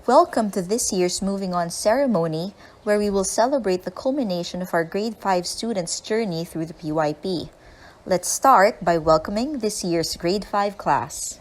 Welcome to this year's Moving On ceremony, where we will celebrate the culmination of our Grade 5 students' journey through the PYP. Let's start by welcoming this year's Grade 5 class.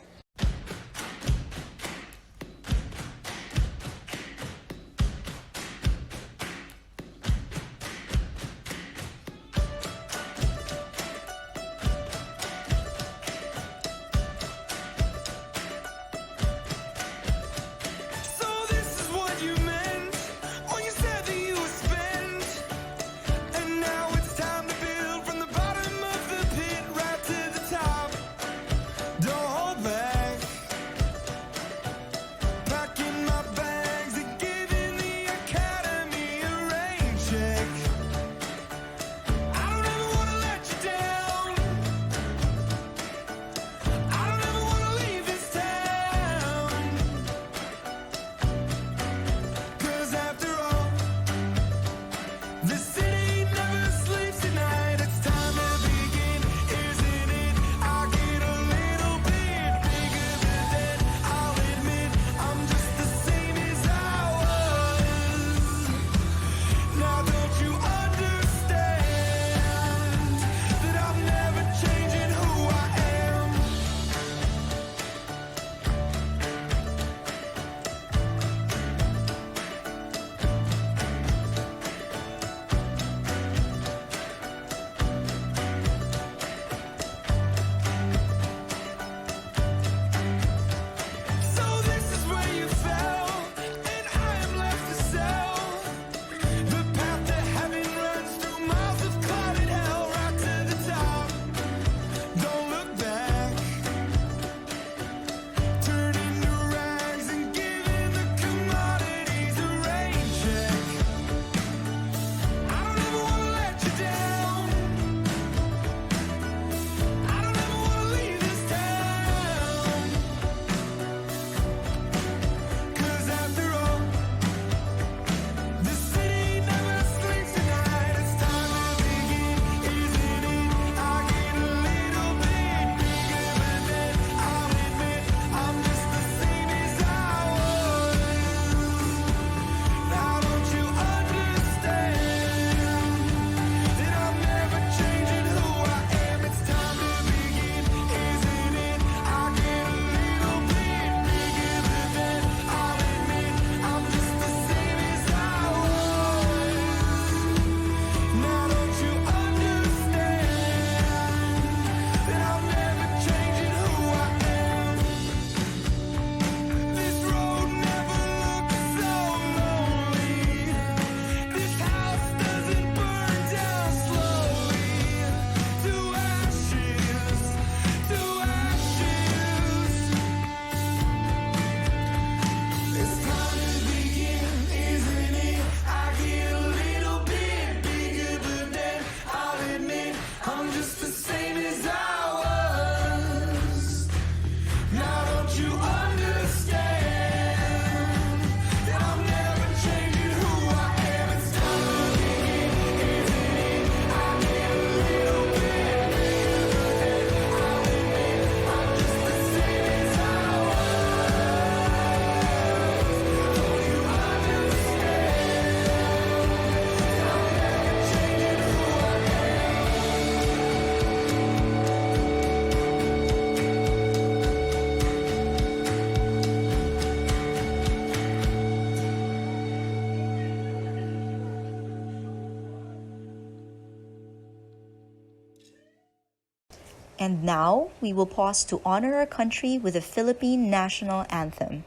And now, we will pause to honor our country with the Philippine National Anthem.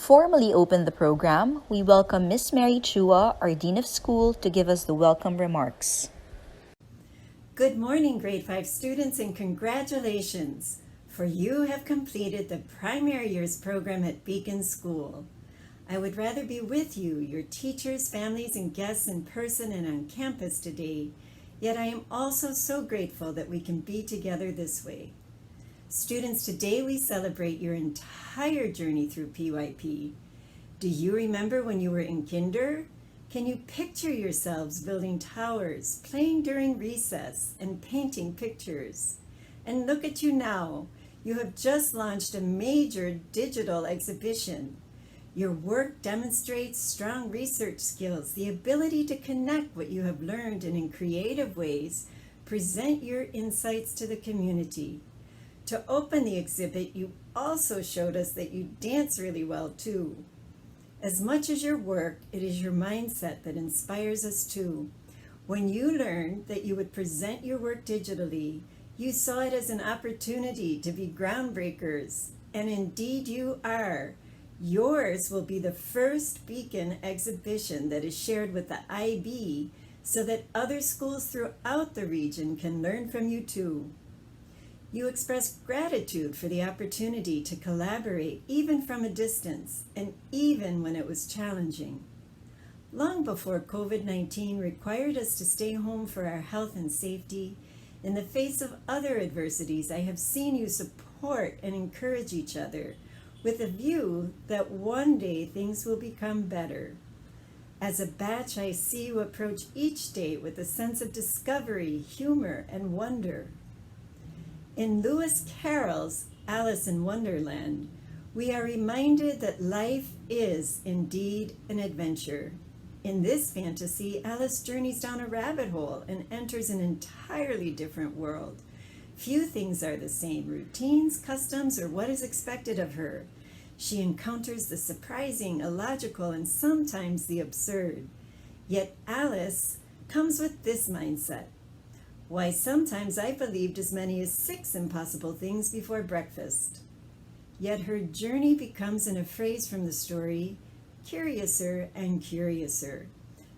formally open the program, we welcome Miss Mary Chua, our Dean of School, to give us the welcome remarks. Good morning, grade 5 students, and congratulations, for you have completed the primary years program at Beacon School. I would rather be with you, your teachers, families, and guests in person and on campus today, yet I am also so grateful that we can be together this way. Students, today we celebrate your entire journey through PYP. Do you remember when you were in kinder? Can you picture yourselves building towers, playing during recess, and painting pictures? And look at you now. You have just launched a major digital exhibition. Your work demonstrates strong research skills, the ability to connect what you have learned and in creative ways present your insights to the community. To open the exhibit, you also showed us that you dance really well too. As much as your work, it is your mindset that inspires us too. When you learned that you would present your work digitally, you saw it as an opportunity to be groundbreakers, and indeed you are. Yours will be the first Beacon exhibition that is shared with the IB so that other schools throughout the region can learn from you too. You expressed gratitude for the opportunity to collaborate even from a distance and even when it was challenging. Long before COVID-19 required us to stay home for our health and safety, in the face of other adversities, I have seen you support and encourage each other with a view that one day things will become better. As a batch, I see you approach each day with a sense of discovery, humor, and wonder. In Lewis Carroll's Alice in Wonderland, we are reminded that life is indeed an adventure. In this fantasy, Alice journeys down a rabbit hole and enters an entirely different world. Few things are the same, routines, customs, or what is expected of her. She encounters the surprising, illogical, and sometimes the absurd. Yet Alice comes with this mindset. Why, sometimes I believed as many as 6 impossible things before breakfast. Yet her journey becomes, in a phrase from the story, curiouser and curiouser.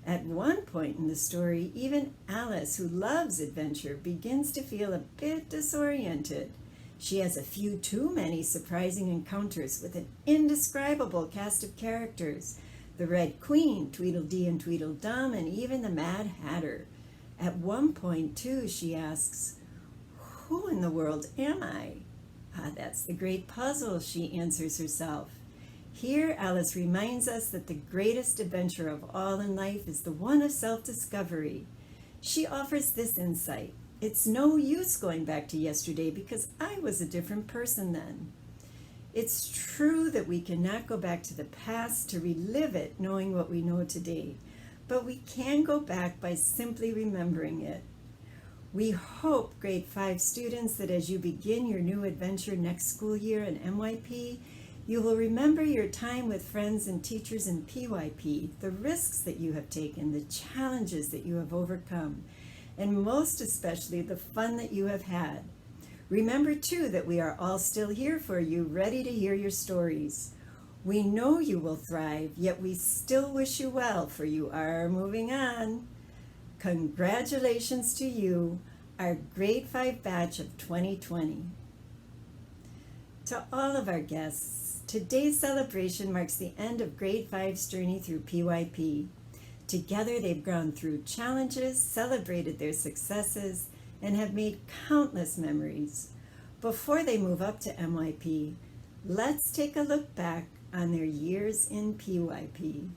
At one point in the story, even Alice, who loves adventure, begins to feel a bit disoriented. She has a few too many surprising encounters with an indescribable cast of characters, the Red Queen, Tweedledee and Tweedledum, and even the Mad Hatter. At one point, too, she asks, "Who in the world am I?" That's the great puzzle, she answers herself. Here, Alice reminds us that the greatest adventure of all in life is the one of self-discovery. She offers this insight. It's no use going back to yesterday because I was a different person then. It's true that we cannot go back to the past to relive it knowing what we know today. But we can go back by simply remembering it. We hope, grade 5 students, that as you begin your new adventure next school year in MYP, you will remember your time with friends and teachers in PYP, the risks that you have taken, the challenges that you have overcome, and most especially the fun that you have had. Remember, too, that we are all still here for you, ready to hear your stories. We know you will thrive, yet we still wish you well, for you are moving on. Congratulations to you, our grade 5 batch of 2020. To all of our guests, today's celebration marks the end of grade 5's journey through PYP. Together they've gone through challenges, celebrated their successes, and have made countless memories. Before they move up to MYP, let's take a look back on their years in PYP.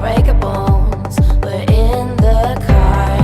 Break a bones, but in the car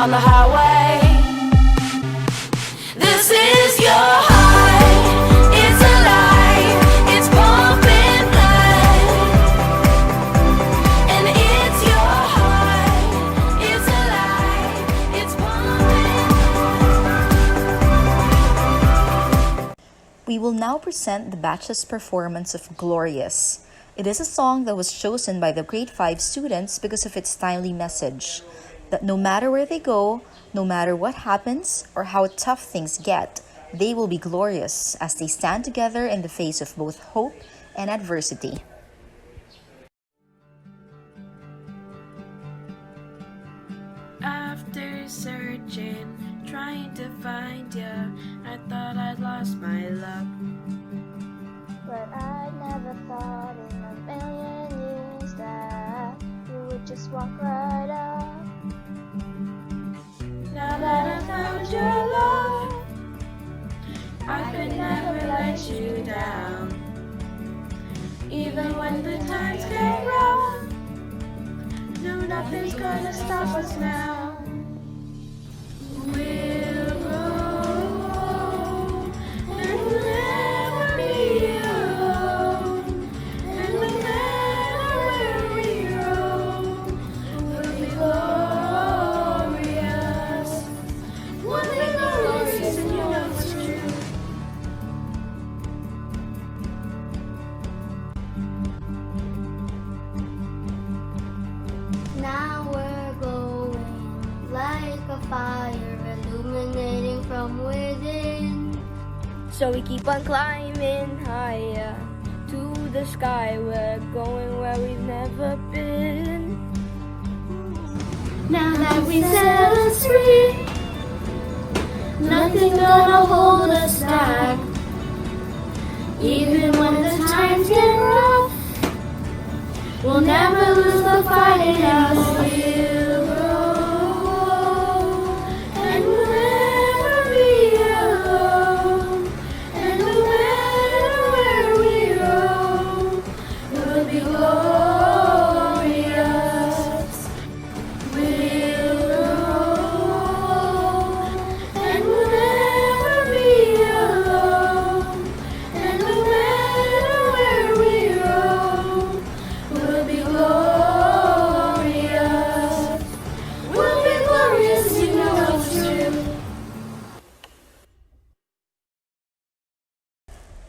on the highway. This is your heart, it's alive, it's pumping blood. And it's your heart, it's alive, it's pumping. We will now present the batch's performance of Glorious. It is a song that was chosen by the grade 5 students because of its timely message that no matter where they go, no matter what happens or how tough things get, they will be glorious as they stand together in the face of both hope and adversity. After searching, trying to find you, I thought I'd lost my luck. But I never thought in a million years that you would just walk right up. Now that I found your love, I could never let you down. Even when the times get rough, no, nothing's gonna stop us now. We'll grow and we'll never be alone. And no matter where we roam, we'll be glorious. We'll be glorious and you know it's true. Now we're glowing like a fire, illuminating from within. So we keep on climbing higher to the sky. We're going where we've never been. Now that we set us free, nothing's gonna hold us back. Even when the times get rough, we'll never lose the fight in us. We'll grow and we'll never be alone. And no matter where we roam, we'll be glorious. We'll grow and we'll never be alone. And no matter where we roam, we'll be glorious. We'll be glorious, you know it's true.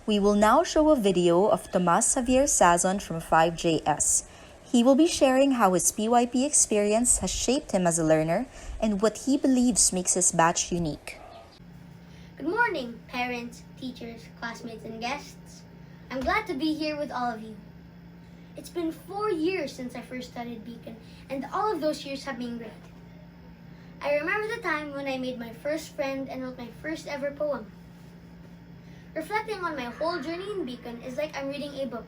We will now show a video of Tomas Javier Sazon from 5JS. He will be sharing how his PYP experience has shaped him as a learner and what he believes makes his batch unique. Good morning, parents, teachers, classmates, and guests. I'm glad to be here with all of you. It's been 4 years since I first studied Beacon, and all of those years have been great. I remember the time when I made my first friend and wrote my first ever poem. Reflecting on my whole journey in Beacon is like I'm reading a book.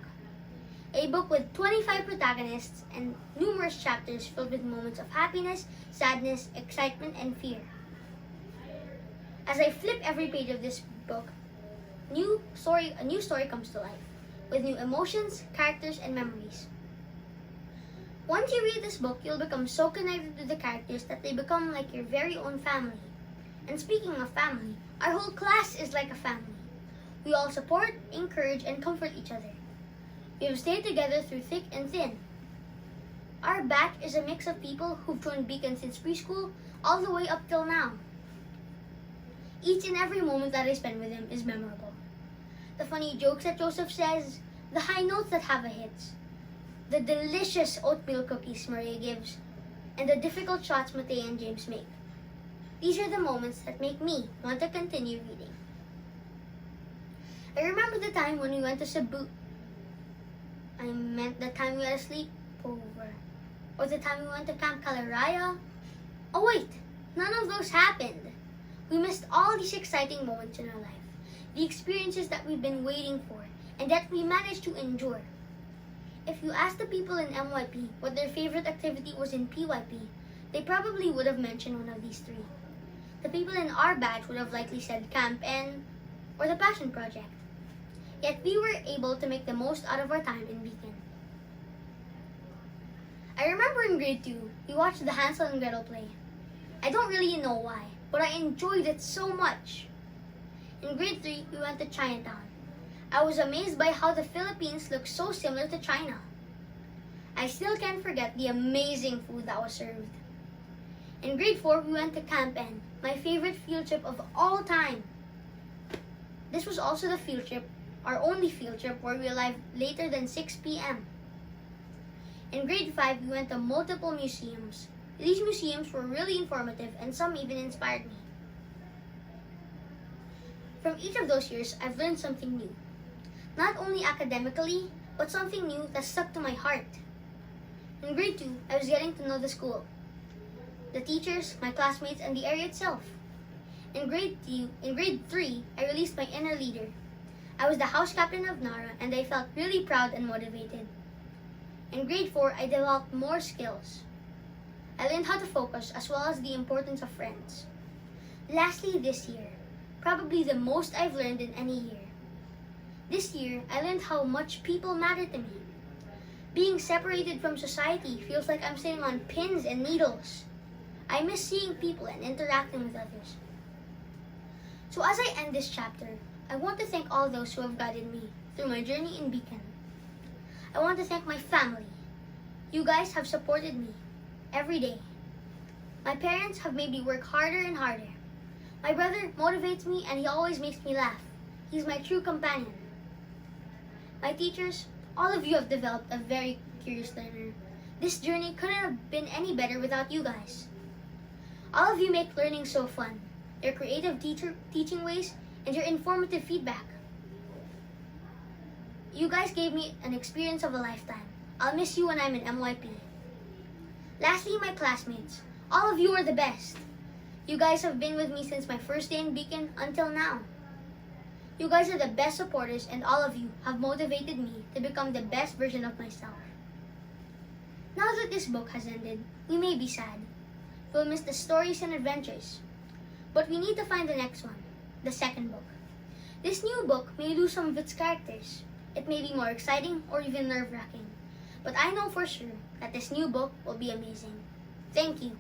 A book with 25 protagonists and numerous chapters filled with moments of happiness, sadness, excitement, and fear. As I flip every page of this book, a new story comes to life, with new emotions, characters, and memories. Once you read this book, you'll become so connected to the characters that they become like your very own family. And speaking of family, our whole class is like a family. We all support, encourage, and comfort each other. We have stayed together through thick and thin. Our batch is a mix of people who've joined Beacon since preschool all the way up till now. Each and every moment that I spend with him is memorable. The funny jokes that Joseph says, the high notes that Hava hits, the delicious oatmeal cookies Maria gives, and the difficult shots Mateo and James make. These are the moments that make me want to continue reading. I remember the time when we went to Cebu. I meant the time we had a sleepover. Or the time we went to Camp Calaraya. Oh wait, none of those happened. We missed all these exciting moments in our life. The experiences that we've been waiting for and that we managed to endure. If you asked the people in MYP what their favorite activity was in PYP, they probably would have mentioned one of these three. The people in our batch would have likely said Camp N or the Passion Project. Yet we were able to make the most out of our time in Beacon. I remember in grade 2, we watched the Hansel and Gretel play. I don't really know why, but I enjoyed it so much. In grade 3, we went to Chinatown. I was amazed by how the Philippines looked so similar to China. I still can't forget the amazing food that was served. In grade 4, we went to Camp N, my favorite field trip of all time. This was also the field trip, our only field trip where we arrived later than 6 p.m. In grade 5, we went to multiple museums. These museums were really informative and some even inspired me. From each of those years, I've learned something new. Not only academically, but something new that stuck to my heart. In grade 2, I was getting to know the school, the teachers, my classmates, and the area itself. In grade 3, I released my inner leader. I was the house captain of NARA and I felt really proud and motivated. In grade 4, I developed more skills. I learned how to focus as well as the importance of friends. Lastly, this year, probably the most I've learned in any year. This year, I learned how much people matter to me. Being separated from society feels like I'm sitting on pins and needles. I miss seeing people and interacting with others. So as I end this chapter, I want to thank all those who have guided me through my journey in Beacon. I want to thank my family. You guys have supported me every day. My parents have made me work harder and harder. My brother motivates me and he always makes me laugh. He's my true companion. My teachers, all of you have developed a very curious learner. This journey couldn't have been any better without you guys. All of you make learning so fun. Your creative teaching ways and your informative feedback. You guys gave me an experience of a lifetime. I'll miss you when I'm in MYP. Lastly, my classmates. All of you are the best. You guys have been with me since my first day in Beacon until now. You guys are the best supporters and all of you have motivated me to become the best version of myself. Now that this book has ended, we may be sad. We'll miss the stories and adventures. But we need to find the next one, the second book. This new book may lose some of its characters. It may be more exciting or even nerve-wracking. But I know for sure that this new book will be amazing. Thank you.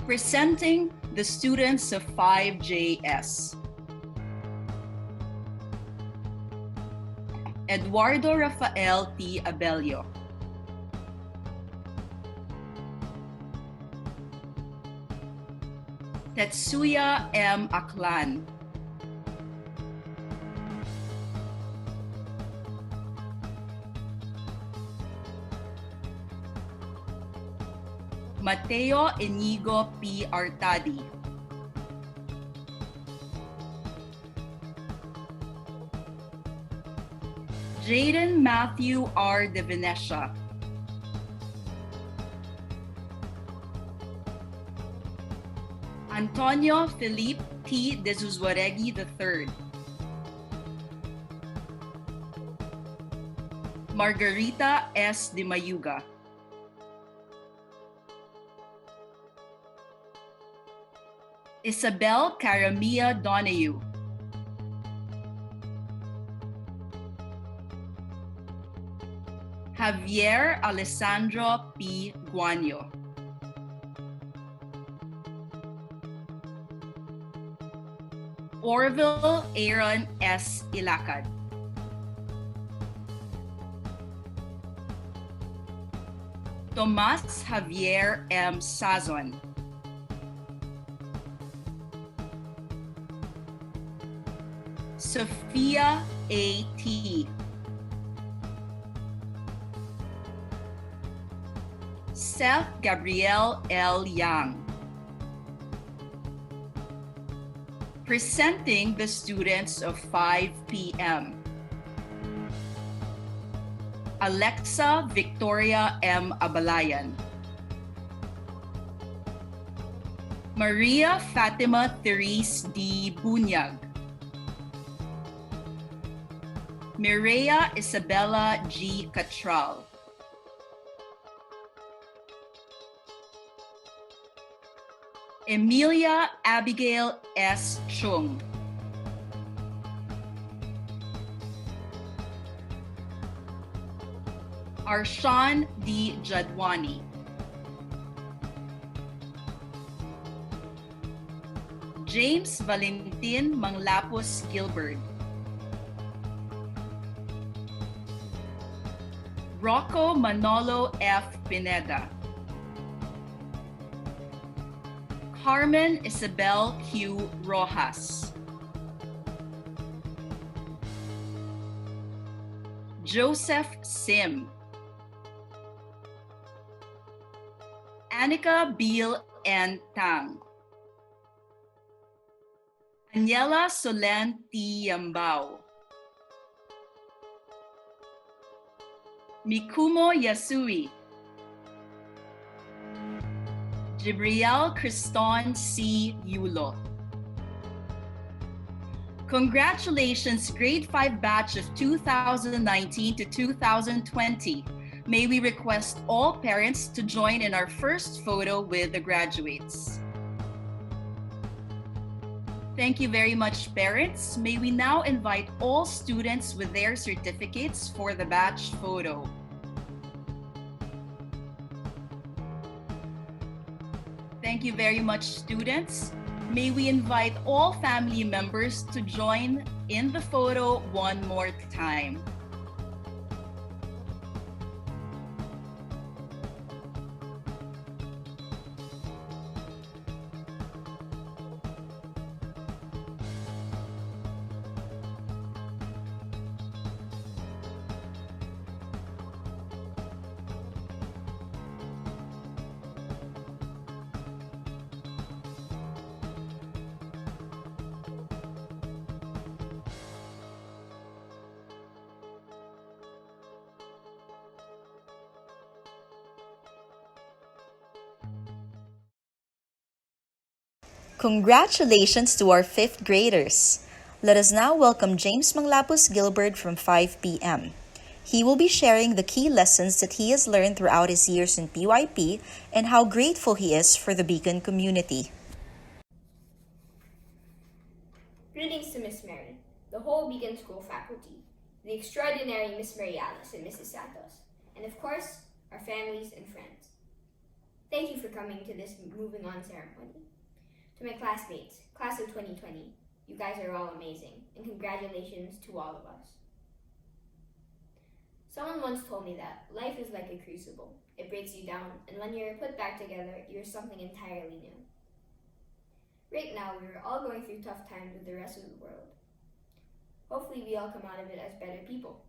Presenting the students of 5JS. Eduardo Rafael T. Abelio. Tetsuya M. Aklan. Mateo Inigo P. Artadi. Jaden Matthew R. De Venecia. Antonio Felipe T. De Zuzwaregui III. Margarita S. De Mayuga. Isabel Caramia Donahue. Javier Alessandro P. Guanyo. Orville Aaron S. Ilacad. Tomas Javier M. Sazon. Sophia A. T. Seth Gabriel L. Yang. Presenting the students of 5 p.m. Alexa Victoria M. Abalayan. Maria Fatima Therese D. Bunyag. Mireya Isabella G. Catral. Emilia Abigail S. Chung. Arshan D. Jadwani. James Valentin Manglapos Gilbert. Rocco Manolo F. Pineda. Carmen Isabel Q. Rojas. Joseph Sim. Annika Beal N. Tang. Daniela Solen T. Yambao. Mikumo Yasui. Jibriel Criston C. Yulo. Congratulations, Grade 5 batch of 2019 to 2020. May we request all parents to join in our first photo with the graduates. Thank you very much, parents. May we now invite all students with their certificates for the batch photo. Thank you very much, students. May we invite all family members to join in the photo one more time. Congratulations to our 5th graders! Let us now welcome James Manglapos Gilbert from 5 p.m. He will be sharing the key lessons that he has learned throughout his years in PYP and how grateful he is for the Beacon community. Greetings to Miss Mary, the whole Beacon School faculty, the extraordinary Miss Mary Alice and Mrs. Santos, and of course, our families and friends. Thank you for coming to this moving on ceremony. To my classmates, class of 2020, you guys are all amazing, and congratulations to all of us. Someone once told me that life is like a crucible. It breaks you down, and when you're put back together, you're something entirely new. Right now, we're all going through tough times with the rest of the world. Hopefully, we all come out of it as better people.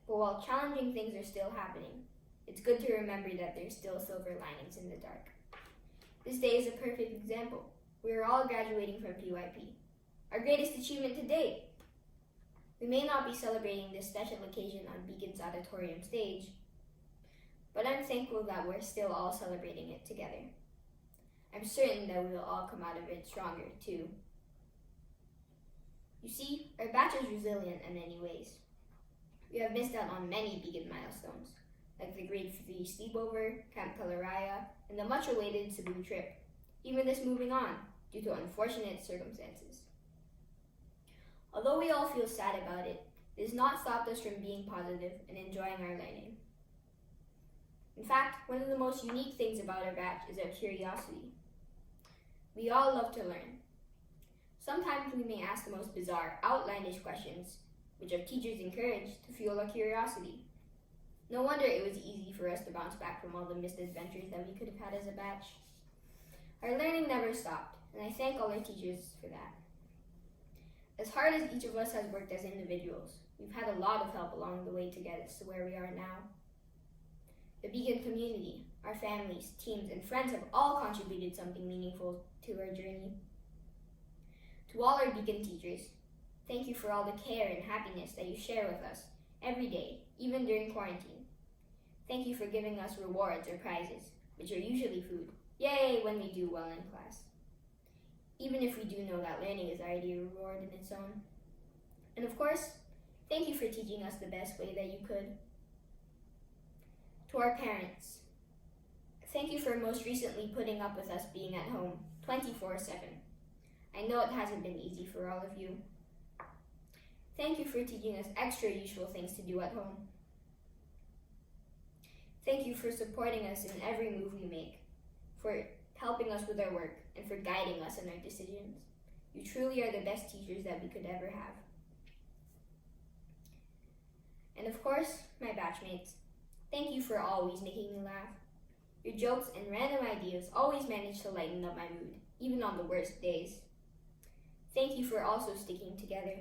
But while challenging things are still happening, it's good to remember that there's still silver linings in the dark. This day is a perfect example. We are all graduating from PYP, our greatest achievement to date. We may not be celebrating this special occasion on Beacon's auditorium stage, but I'm thankful that we're still all celebrating it together. I'm certain that we will all come out of it stronger, too. You see, our batch is resilient in many ways. We have missed out on many Beacon milestones, like the Grade 3 sleepover, Camp Kalaraya, and the much-awaited Cebu trip, even this moving on, due to unfortunate circumstances. Although we all feel sad about it, it has not stopped us from being positive and enjoying our learning. In fact, one of the most unique things about our batch is our curiosity. We all love to learn. Sometimes we may ask the most bizarre, outlandish questions, which our teachers encourage to fuel our curiosity. No wonder it was easy for us to bounce back from all the missed adventures that we could have had as a batch. Our learning never stopped, and I thank all our teachers for that. As hard as each of us has worked as individuals, we've had a lot of help along the way to get us to where we are now. The Beacon community, our families, teams, and friends have all contributed something meaningful to our journey. To all our Beacon teachers, thank you for all the care and happiness that you share with us every day, even during quarantine. Thank you for giving us rewards or prizes, which are usually food. Yay, when we do well in class. Even if we do know that learning is already a reward in its own. And of course, thank you for teaching us the best way that you could. To our parents, thank you for most recently putting up with us being at home 24/7. I know it hasn't been easy for all of you. Thank you for teaching us extra useful things to do at home. Thank you for supporting us in every move we make, for helping us with our work, and for guiding us in our decisions. You truly are the best teachers that we could ever have. And of course, my batchmates, thank you for always making me laugh. Your jokes and random ideas always manage to lighten up my mood, even on the worst days. Thank you for also sticking together.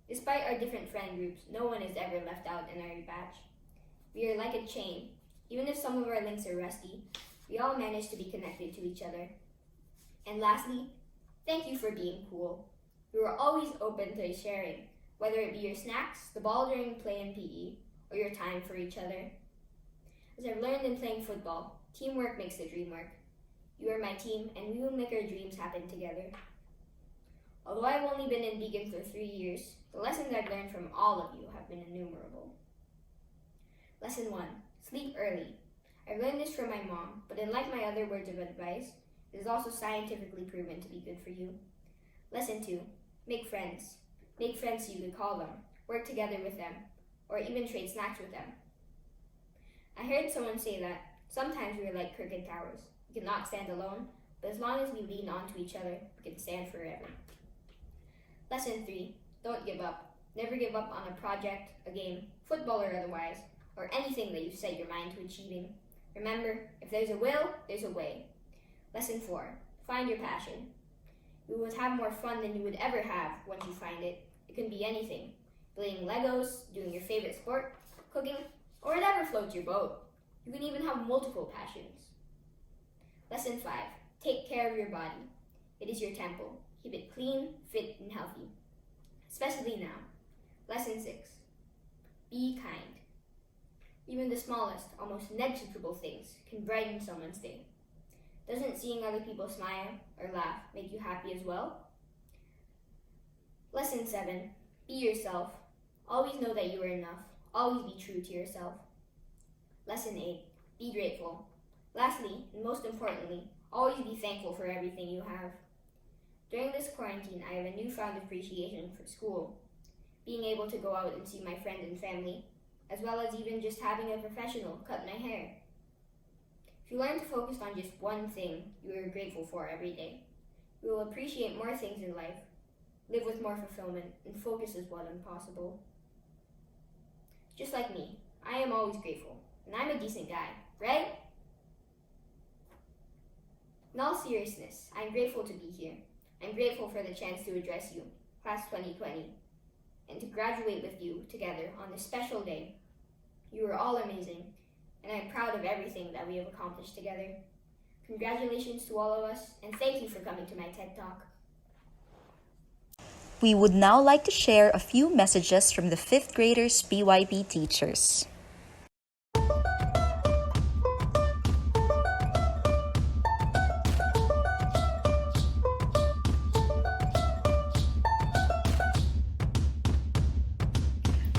Despite our different friend groups, no one is ever left out in our batch. We are like a chain. Even if some of our links are rusty, we all manage to be connected to each other. And lastly, thank you for being cool. You are always open to sharing, whether it be your snacks, the ball during play in PE, or your time for each other. As I've learned in playing football, teamwork makes the dream work. You are my team, and we will make our dreams happen together. Although I've only been in Beacon for 3 years, the lessons I've learned from all of you have been innumerable. Lesson 1, sleep early. I've learned this from my mom, but unlike my other words of advice, it is also scientifically proven to be good for you. Lesson 2, make friends. Make friends so you can call them, work together with them, or even trade snacks with them. I heard someone say that sometimes we are like crooked towers. We cannot stand alone, but as long as we lean onto each other, we can stand forever. Lesson 3, don't give up. Never give up on a project, a game, football or otherwise, or anything that you set your mind to achieving. Remember, if there's a will, there's a way. Lesson 4, find your passion. You will have more fun than you would ever have once you find it. It can be anything. Building Legos, doing your favorite sport, cooking, or whatever floats your boat. You can even have multiple passions. Lesson 5, take care of your body. It is your temple. Keep it clean, fit, and healthy. Especially now. Lesson 6, be kind. Even the smallest, almost negligible things can brighten someone's day. Doesn't seeing other people smile or laugh make you happy as well? Lesson 7, be yourself. Always know that you are enough. Always be true to yourself. Lesson 8, be grateful. Lastly, and most importantly, always be thankful for everything you have. During this quarantine, I have a newfound appreciation for school. Being able to go out and see my friends and family, as well as even just having a professional cut my hair. If you learn to focus on just one thing you are grateful for every day, you will appreciate more things in life, live with more fulfillment, and focus is what is possible. Just like me, I am always grateful, and I'm a decent guy, right? In all seriousness, I'm grateful to be here. I'm grateful for the chance to address you, Class 2020, and to graduate with you together on this special day. You are all amazing, and I'm proud of everything that we have accomplished together. Congratulations to all of us, and thank you for coming to my TED Talk. We would now like to share a few messages from the 5th graders PYP teachers.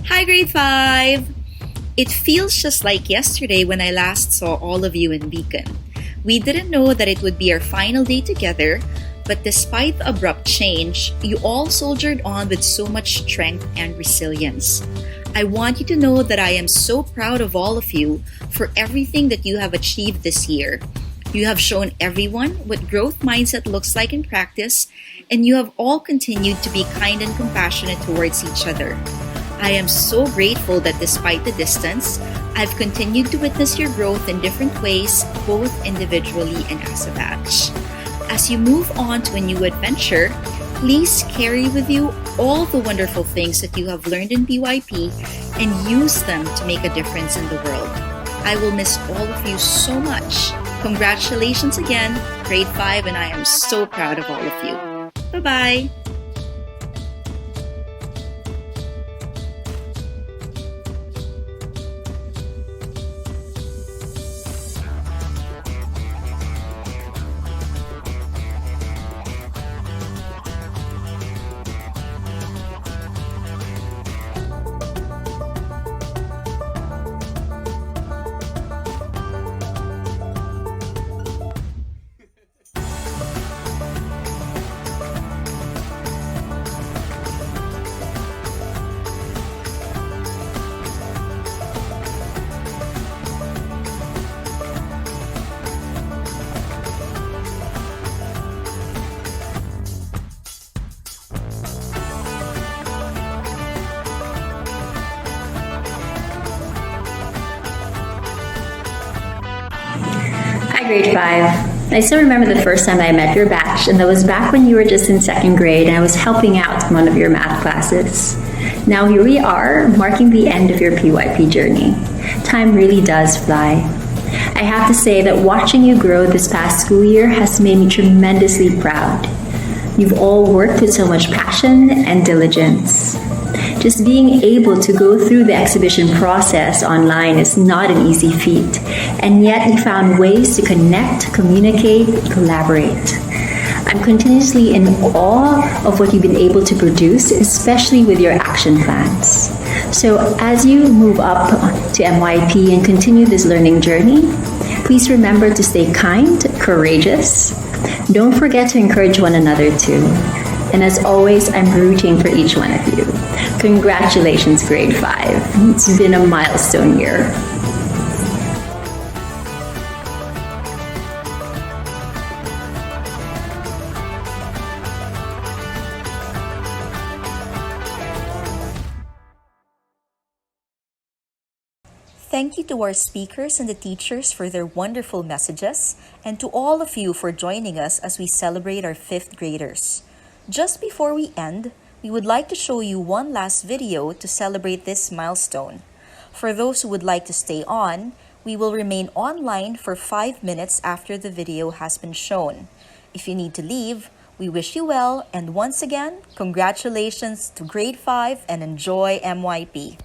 Hi, Grade 5! It feels just like yesterday when I last saw all of you in Beacon. We didn't know that it would be our final day together, but despite the abrupt change, you all soldiered on with so much strength and resilience. I want you to know that I am so proud of all of you for everything that you have achieved this year. You have shown everyone what growth mindset looks like in practice, and you have all continued to be kind and compassionate towards each other. I am so grateful that despite the distance, I've continued to witness your growth in different ways, both individually and as a batch. As you move on to a new adventure, please carry with you all the wonderful things that you have learned in PYP and use them to make a difference in the world. I will miss all of you so much. Congratulations again, Grade 5, and I am so proud of all of you. Bye-bye! grade 5. I still remember the first time I met your batch, and that was back when you were just in second grade and I was helping out in one of your math classes. Now here we are, marking the end of your PYP journey. Time really does fly. I have to say that watching you grow this past school year has made me tremendously proud. You've all worked with so much passion and diligence. Just being able to go through the exhibition process online is not an easy feat, and yet you found ways to connect, communicate, collaborate. I'm continuously in awe of what you've been able to produce, especially with your action plans. So as you move up to MYP and continue this learning journey, please remember to stay kind, courageous. Don't forget to encourage one another too. And as always, I'm rooting for each one of you. Congratulations, grade 5. It's been a milestone year. Thank you to our speakers and the teachers for their wonderful messages, and to all of you for joining us as we celebrate our 5th graders. Just before we end, we would like to show you one last video to celebrate this milestone. For those who would like to stay on, we will remain online for 5 minutes after the video has been shown. If you need to leave, we wish you well, and once again, congratulations to grade 5 and enjoy MYP.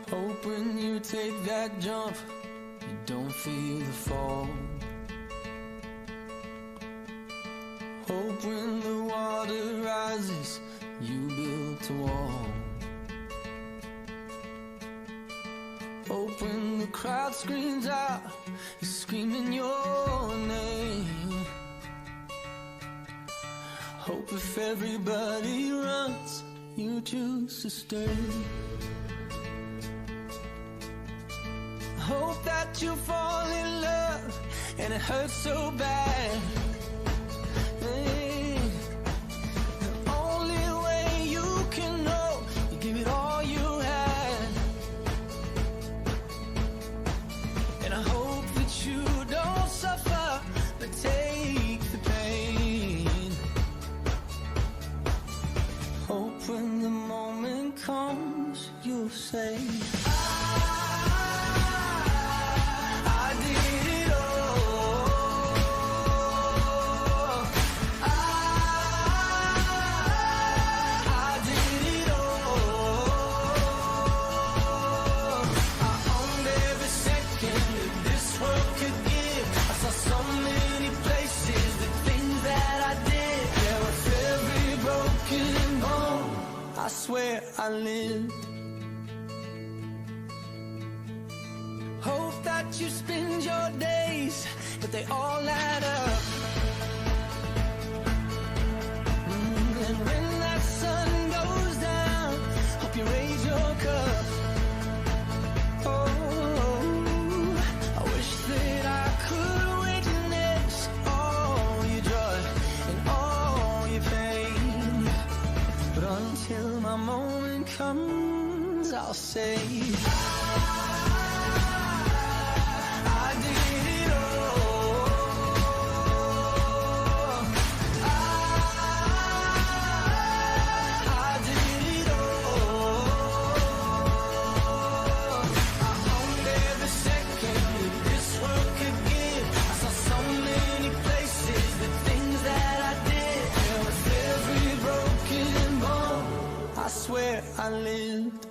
Hope when you take that jump, you don't feel the fall. Hope when the water rises, you built a wall. Hope when the crowd screams out, you're screaming your name. Hope if everybody runs, you choose to stay. Hope that you fall in love and it hurts so bad. Hey, the only way you can know, you give it all you had. And I hope that you don't suffer, but take the pain. Hope when the moment comes, you'll say, I swear I lived. Hope that you spend your days, but they all add up. And when that sun goes down, hope you raise your cup. Oh, I wish that I could witness all your joy and all your pain. But until my moment comes, I'll say, I did it all. I did it all. I owned every second that this world could give. I saw so many places, the things that I did. And with every broken bone, I swear I lived.